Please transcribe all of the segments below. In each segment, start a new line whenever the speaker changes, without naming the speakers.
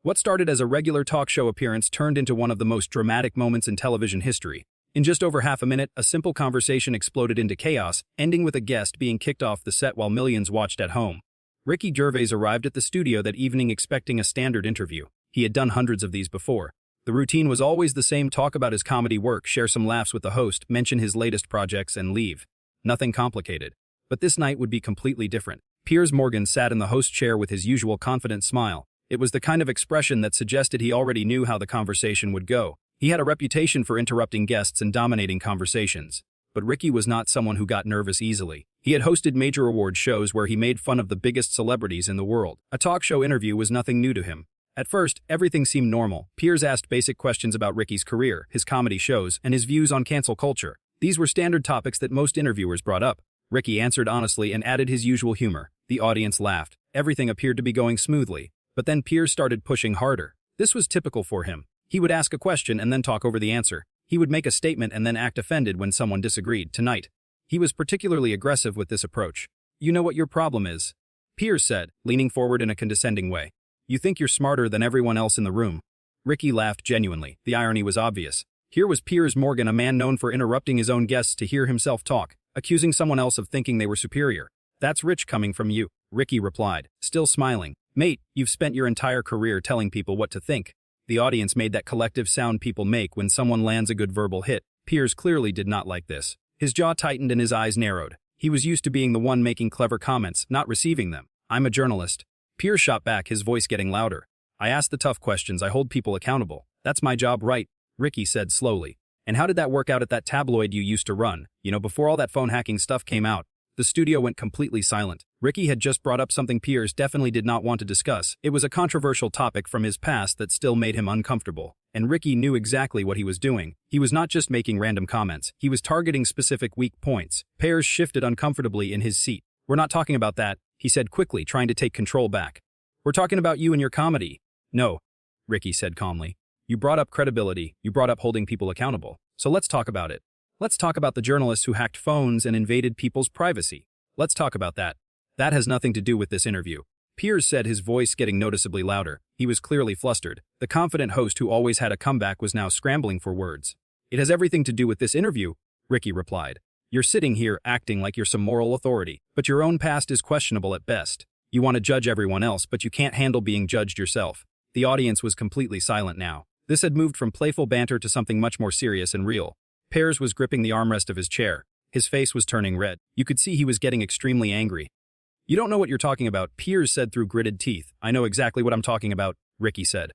What started as a regular talk show appearance turned into one of the most dramatic moments in television history. In just over half a minute, a simple conversation exploded into chaos, ending with a guest being kicked off the set while millions watched at home. Ricky Gervais arrived at the studio that evening expecting a standard interview. He had done hundreds of these before. The routine was always the same: talk about his comedy work, share some laughs with the host, mention his latest projects, and leave. Nothing complicated. But this night would be completely different. Piers Morgan sat in the host chair with his usual confident smile. It was the kind of expression that suggested he already knew how the conversation would go. He had a reputation for interrupting guests and dominating conversations. But Ricky was not someone who got nervous easily. He had hosted major award shows where he made fun of the biggest celebrities in the world. A talk show interview was nothing new to him. At first, everything seemed normal. Piers asked basic questions about Ricky's career, his comedy shows, and his views on cancel culture. These were standard topics that most interviewers brought up. Ricky answered honestly and added his usual humor. The audience laughed. Everything appeared to be going smoothly. But then Piers started pushing harder. This was typical for him. He would ask a question and then talk over the answer. He would make a statement and then act offended when someone disagreed. Tonight, he was particularly aggressive with this approach. "You know what your problem is?" Piers said, leaning forward in a condescending way. "You think you're smarter than everyone else in the room." Ricky laughed genuinely. The irony was obvious. Here was Piers Morgan, a man known for interrupting his own guests to hear himself talk, accusing someone else of thinking they were superior. "That's rich coming from you," Ricky replied, still smiling. "Mate, you've spent your entire career telling people what to think." The audience made that collective sound people make when someone lands a good verbal hit. Piers clearly did not like this. His jaw tightened and his eyes narrowed. He was used to being the one making clever comments, not receiving them. "I'm a journalist." Piers shot back, his voice getting louder. "I ask the tough questions. I hold people accountable. That's my job, right?" Ricky said slowly. "And how did that work out at that tabloid you used to run? Before all that phone hacking stuff came out?" The studio went completely silent. Ricky had just brought up something Piers definitely did not want to discuss. It was a controversial topic from his past that still made him uncomfortable. And Ricky knew exactly what he was doing. He was not just making random comments. He was targeting specific weak points. Piers shifted uncomfortably in his seat. "We're not talking about that," he said quickly, trying to take control back. "We're talking about you and your comedy." "No," Ricky said calmly. "You brought up credibility. You brought up holding people accountable. So let's talk about it. Let's talk about the journalists who hacked phones and invaded people's privacy. Let's talk about that. That has nothing to do with this interview." Piers said, his voice getting noticeably louder. He was clearly flustered. The confident host who always had a comeback was now scrambling for words. "It has everything to do with this interview," Ricky replied. "You're sitting here acting like you're some moral authority, but your own past is questionable at best. You want to judge everyone else, but you can't handle being judged yourself." The audience was completely silent now. This had moved from playful banter to something much more serious and real. Piers was gripping the armrest of his chair. His face was turning red. You could see he was getting extremely angry. "You don't know what you're talking about," Piers said through gritted teeth. "I know exactly what I'm talking about," Ricky said.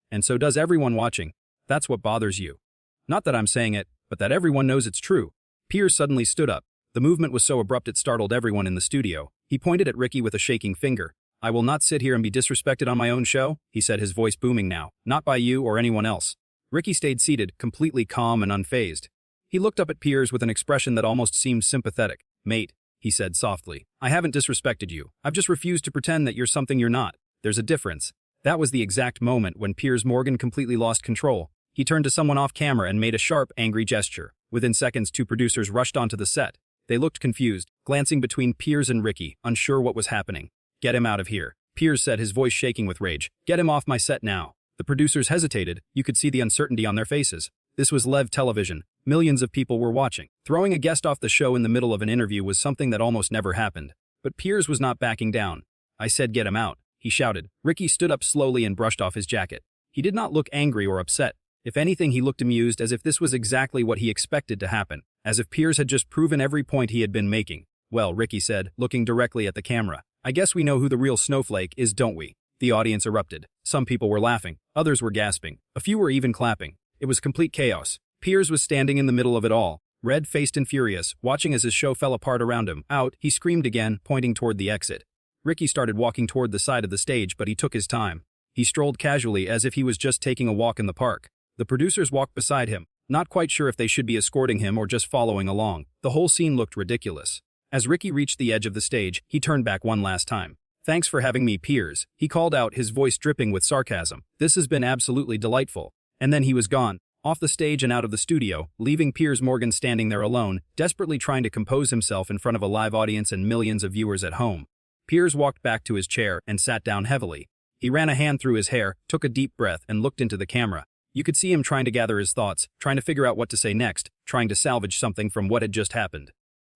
"And so does everyone watching. That's what bothers you. Not that I'm saying it, but that everyone knows it's true." Piers suddenly stood up. The movement was so abrupt it startled everyone in the studio. He pointed at Ricky with a shaking finger. "I will not sit here and be disrespected on my own show," he said, his voice booming now. "Not by you or anyone else." Ricky stayed seated, completely calm and unfazed. He looked up at Piers with an expression that almost seemed sympathetic. "Mate," he said softly, "I haven't disrespected you. I've just refused to pretend that you're something you're not. There's a difference." That was the exact moment when Piers Morgan completely lost control. He turned to someone off camera and made a sharp, angry gesture. Within seconds, two producers rushed onto the set. They looked confused, glancing between Piers and Ricky, unsure what was happening. "Get him out of here," Piers said, his voice shaking with rage. "Get him off my set now." The producers hesitated. You could see the uncertainty on their faces. This was live television. Millions of people were watching. Throwing a guest off the show in the middle of an interview was something that almost never happened. But Piers was not backing down. "I said get him out," he shouted. Ricky stood up slowly and brushed off his jacket. He did not look angry or upset. If anything, he looked amused, as if this was exactly what he expected to happen, as if Piers had just proven every point he had been making. "Well," Ricky said, looking directly at the camera, "I guess we know who the real snowflake is, don't we?" The audience erupted. Some people were laughing. Others were gasping. A few were even clapping. It was complete chaos. Piers was standing in the middle of it all, red-faced and furious, watching as his show fell apart around him. "Out," he screamed again, pointing toward the exit. Ricky started walking toward the side of the stage, but he took his time. He strolled casually, as if he was just taking a walk in the park. The producers walked beside him, not quite sure if they should be escorting him or just following along. The whole scene looked ridiculous. As Ricky reached the edge of the stage, he turned back one last time. "Thanks for having me, Piers," he called out, his voice dripping with sarcasm. "This has been absolutely delightful." And then he was gone, off the stage and out of the studio, leaving Piers Morgan standing there alone, desperately trying to compose himself in front of a live audience and millions of viewers at home. Piers walked back to his chair and sat down heavily. He ran a hand through his hair, took a deep breath, and looked into the camera. You could see him trying to gather his thoughts, trying to figure out what to say next, trying to salvage something from what had just happened.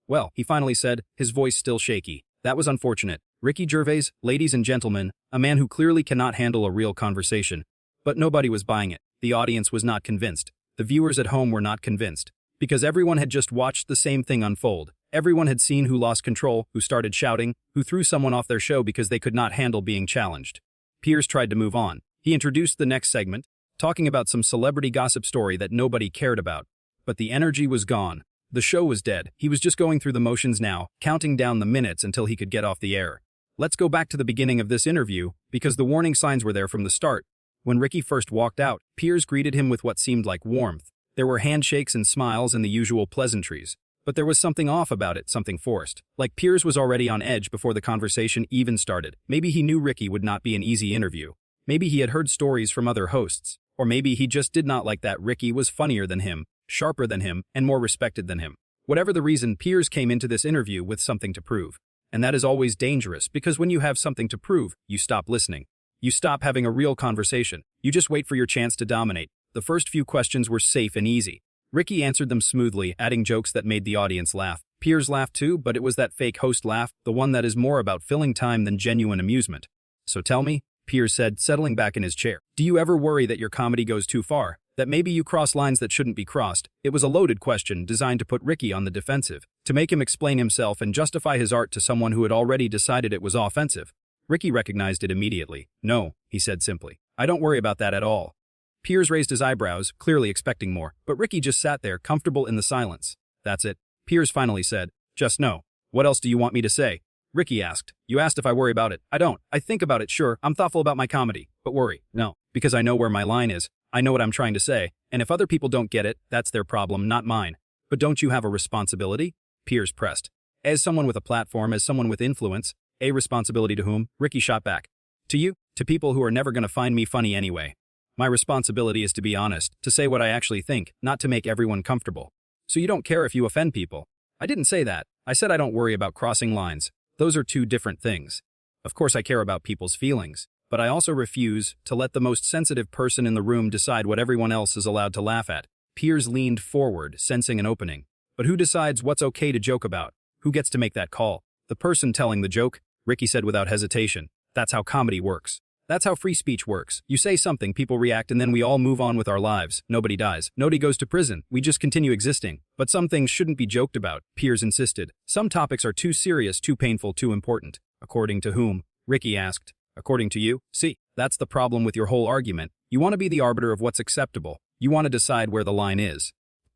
Well, he finally said, his voice still shaky. That was unfortunate. Ricky Gervais, ladies and gentlemen, a man who clearly cannot handle a real conversation. But nobody was buying it. The audience was not convinced. The viewers at home were not convinced. Because everyone had just watched the same thing unfold. Everyone had seen who lost control, who started shouting, who threw someone off their show because they could not handle being challenged. Piers tried to move on. He introduced the next segment, talking about some celebrity gossip story that nobody cared about. But the energy was gone. The show was dead. He was just going through the motions now, counting down the minutes until he could get off the air. Let's go back to the beginning of this interview, because the warning signs were there from the start. When Ricky first walked out, Piers greeted him with what seemed like warmth. There were handshakes and smiles and the usual pleasantries. But there was something off about it, something forced. Like Piers was already on edge before the conversation even started. Maybe he knew Ricky would not be an easy interview. Maybe he had heard stories from other hosts. Or maybe he just did not like that Ricky was funnier than him, sharper than him, and more respected than him. Whatever the reason, Piers came into this interview with something to prove. And that is always dangerous, because when you have something to prove, you stop listening. You stop having a real conversation. You just wait for your chance to dominate. The first few questions were safe and easy. Ricky answered them smoothly, adding jokes that made the audience laugh. Piers laughed too, but it was that fake host laugh, the one that is more about filling time than genuine amusement. So tell me, Piers said, settling back in his chair. Do you ever worry that your comedy goes too far? That maybe you cross lines that shouldn't be crossed? It was a loaded question designed to put Ricky on the defensive, to make him explain himself and justify his art to someone who had already decided it was offensive. Ricky recognized it immediately. No, he said simply. I don't worry about that at all. Piers raised his eyebrows, clearly expecting more, but Ricky just sat there, comfortable in the silence. That's it. Piers finally said, just no. What else do you want me to say? Ricky asked. You asked if I worry about it. I don't. I think about it, sure. I'm thoughtful about my comedy. But worry, no. Because I know where my line is. I know what I'm trying to say. And if other people don't get it, that's their problem, not mine. But don't you have a responsibility? Piers pressed. As someone with a platform, as someone with influence, a responsibility to whom? Ricky shot back. To you? To people who are never going to find me funny anyway. My responsibility is to be honest, to say what I actually think, not to make everyone comfortable. So you don't care if you offend people? I didn't say that. I said I don't worry about crossing lines. Those are two different things. Of course I care about people's feelings, but I also refuse to let the most sensitive person in the room decide what everyone else is allowed to laugh at. Piers leaned forward, sensing an opening. But who decides what's okay to joke about? Who gets to make that call? The person telling the joke? Ricky said without hesitation. That's how comedy works. That's how free speech works. You say something, people react, and then we all move on with our lives. Nobody dies. Nobody goes to prison. We just continue existing. But some things shouldn't be joked about, Piers insisted. Some topics are too serious, too painful, too important. According to whom? Ricky asked. According to you? See, that's the problem with your whole argument. You want to be the arbiter of what's acceptable. You want to decide where the line is.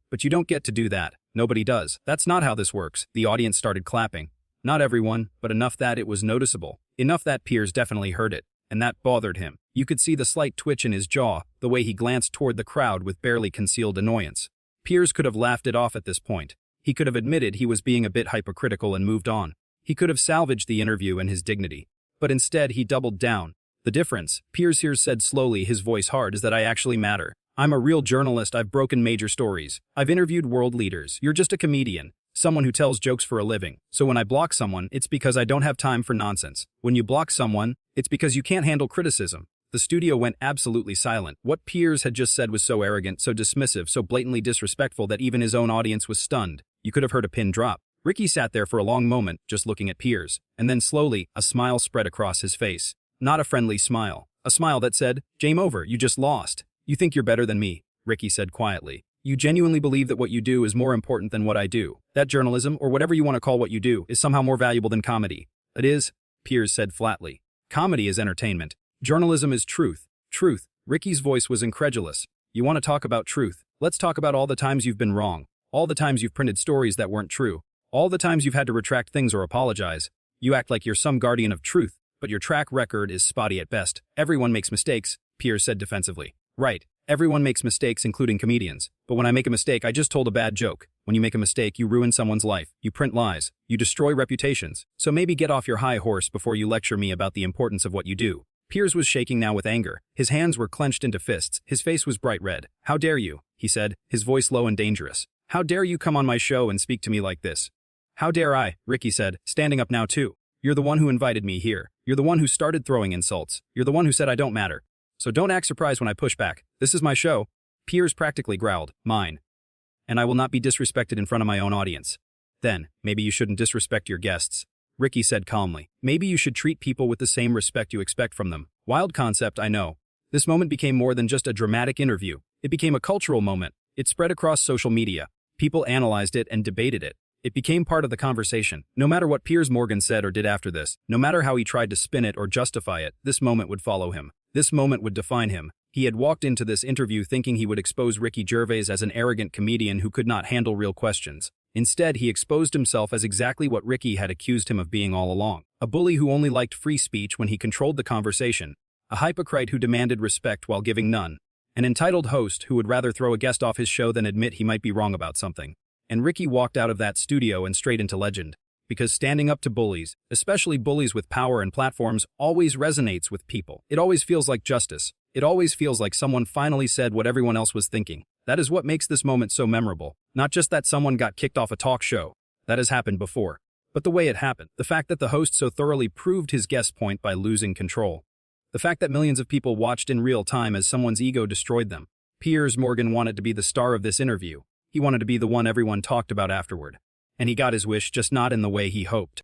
But you don't get to do that. Nobody does. That's not how this works. The audience started clapping. Not everyone, but enough that it was noticeable. Enough that Piers definitely heard it. And that bothered him. You could see the slight twitch in his jaw, the way he glanced toward the crowd with barely concealed annoyance. Piers could have laughed it off at this point. He could have admitted he was being a bit hypocritical and moved on. He could have salvaged the interview and his dignity. But instead, he doubled down. The difference, Piers here said slowly, his voice hard, is that I actually matter. I'm a real journalist. I've broken major stories. I've interviewed world leaders. You're just a comedian. Someone who tells jokes for a living. So when I block someone, it's because I don't have time for nonsense. When you block someone, it's because you can't handle criticism. The studio went absolutely silent. What Piers had just said was so arrogant, so dismissive, so blatantly disrespectful that even his own audience was stunned. You could have heard a pin drop. Ricky sat there for a long moment, just looking at Piers. And then slowly, a smile spread across his face. Not a friendly smile. A smile that said, game over, you just lost. You think you're better than me, Ricky said quietly. You genuinely believe that what you do is more important than what I do. That journalism, or whatever you want to call what you do, is somehow more valuable than comedy. It is, Piers said flatly. Comedy is entertainment. Journalism is truth. Truth. Ricky's voice was incredulous. You want to talk about truth? Let's talk about all the times you've been wrong. All the times you've printed stories that weren't true. All the times you've had to retract things or apologize. You act like you're some guardian of truth, but your track record is spotty at best. Everyone makes mistakes, Piers said defensively. Right. Everyone makes mistakes, including comedians. But when I make a mistake, I just told a bad joke. When you make a mistake, you ruin someone's life. You print lies. You destroy reputations. So maybe get off your high horse before you lecture me about the importance of what you do. Piers was shaking now with anger. His hands were clenched into fists. His face was bright red. How dare you, he said, his voice low and dangerous. How dare you come on my show and speak to me like this? How dare I, Ricky said, standing up now too. You're the one who invited me here. You're the one who started throwing insults. You're the one who said I don't matter. So don't act surprised when I push back. This is my show." Piers practically growled, "Mine. And I will not be disrespected in front of my own audience." "Then, maybe you shouldn't disrespect your guests," Ricky said calmly. "Maybe you should treat people with the same respect you expect from them." Wild concept, I know. This moment became more than just a dramatic interview. It became a cultural moment. It spread across social media. People analyzed it and debated it. It became part of the conversation. No matter what Piers Morgan said or did after this, no matter how he tried to spin it or justify it, this moment would follow him. This moment would define him. He had walked into this interview thinking he would expose Ricky Gervais as an arrogant comedian who could not handle real questions. Instead, he exposed himself as exactly what Ricky had accused him of being all along. A bully who only liked free speech when he controlled the conversation. A hypocrite who demanded respect while giving none. An entitled host who would rather throw a guest off his show than admit he might be wrong about something. And Ricky walked out of that studio and straight into legend. Because standing up to bullies, especially bullies with power and platforms, always resonates with people. It always feels like justice. It always feels like someone finally said what everyone else was thinking. That is what makes this moment so memorable. Not just that someone got kicked off a talk show. That has happened before. But the way it happened. The fact that the host so thoroughly proved his guest's point by losing control. The fact that millions of people watched in real time as someone's ego destroyed them. Piers Morgan wanted to be the star of this interview. He wanted to be the one everyone talked about afterward. And he got his wish, just not in the way he hoped.